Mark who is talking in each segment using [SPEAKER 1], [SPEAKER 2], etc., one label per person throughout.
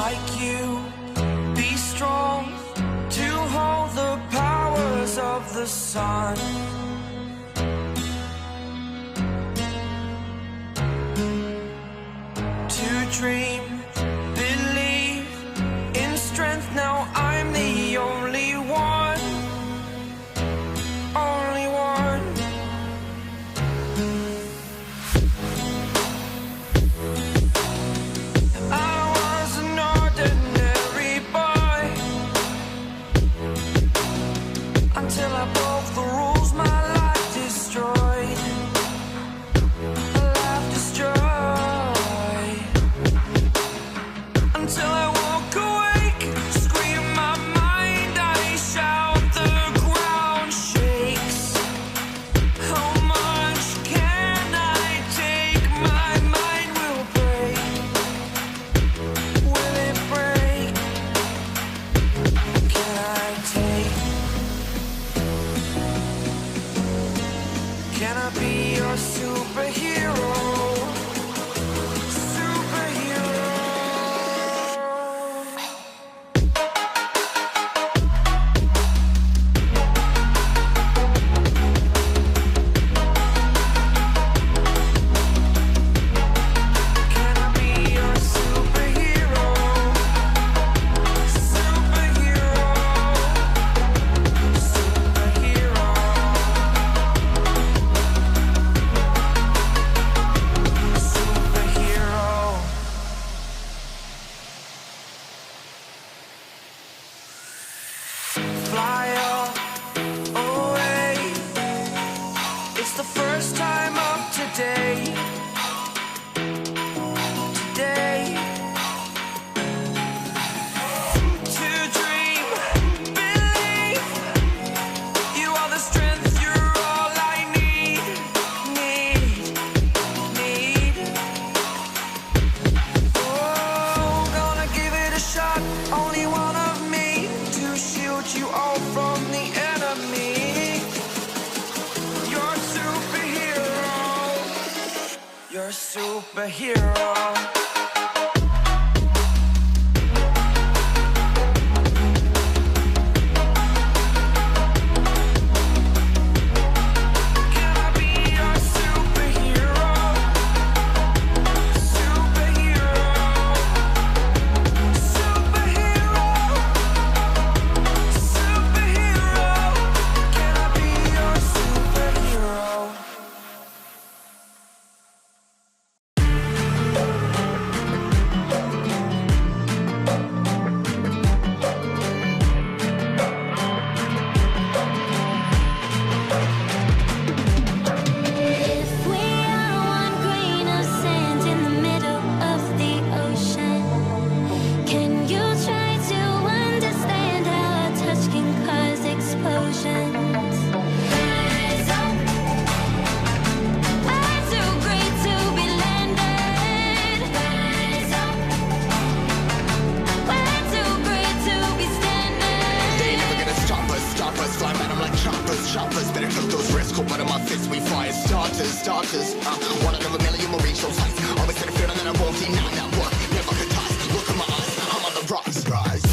[SPEAKER 1] like you, be strong to hold the powers of the sun. To dream, believe in strength. Now I'm the only one, only one. I was an ordinary boy until I broke the rules. My life destroyed, a life destroyed. Until I walk awake, scream my mind, I shout, the ground shakes. How much can I take? My mind will break. Will it break? Can I take? Can I be your superhero? Superhero. Can I be your superhero? Superhero. Superhero. Superhero. Fly away. It's the first time of today. Today. To dream, believe. You are the strength, you're all I need. Need. Oh, gonna give it a shot. Only one of me to shield you all from the enemy. You're a superhero. You're a superhero. Can I be your superhero? Superhero. Superhero. Superhero. Can I be your superhero?
[SPEAKER 2] If we are one grain of sand in the middle of the ocean, can you try to understand how a touch can cause explosions? Rise up, we're too great to be landed. Rise up, we're too great to be standing.
[SPEAKER 3] They never gonna stop us, fly at 'em like choppers. Better cook those risks, cold blood in my fists, we fire starters. One out of a million will reach those heights. Always had a feeling that I won't deny that work. Never could toss, look in my eyes, I'm on the rocks. Rise.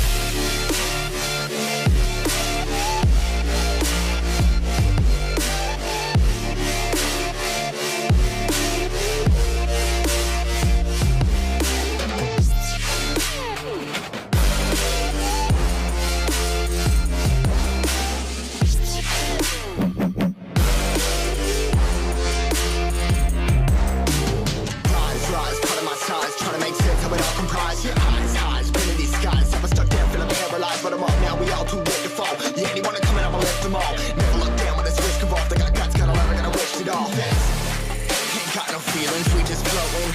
[SPEAKER 3] Rise, part of my size, trying to make sense of it all comprised. Your eyes, pin in these skies. Never stuck down, feeling paralyzed, but I'm up now. We all too late to fall. Yeah, anyone coming up, I'll lift them all. Never look down when it's risk of off. They got guts, got a lot, I gotta wish it off. Ain't got no feelings, we just floating.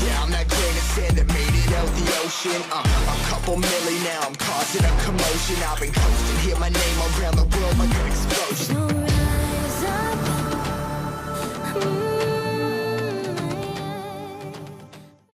[SPEAKER 3] Yeah, I'm that grain of sand that made it out the ocean. A couple milli now, I'm causing a commotion. I've been coasting, hear my name around the world like an explosion.
[SPEAKER 2] No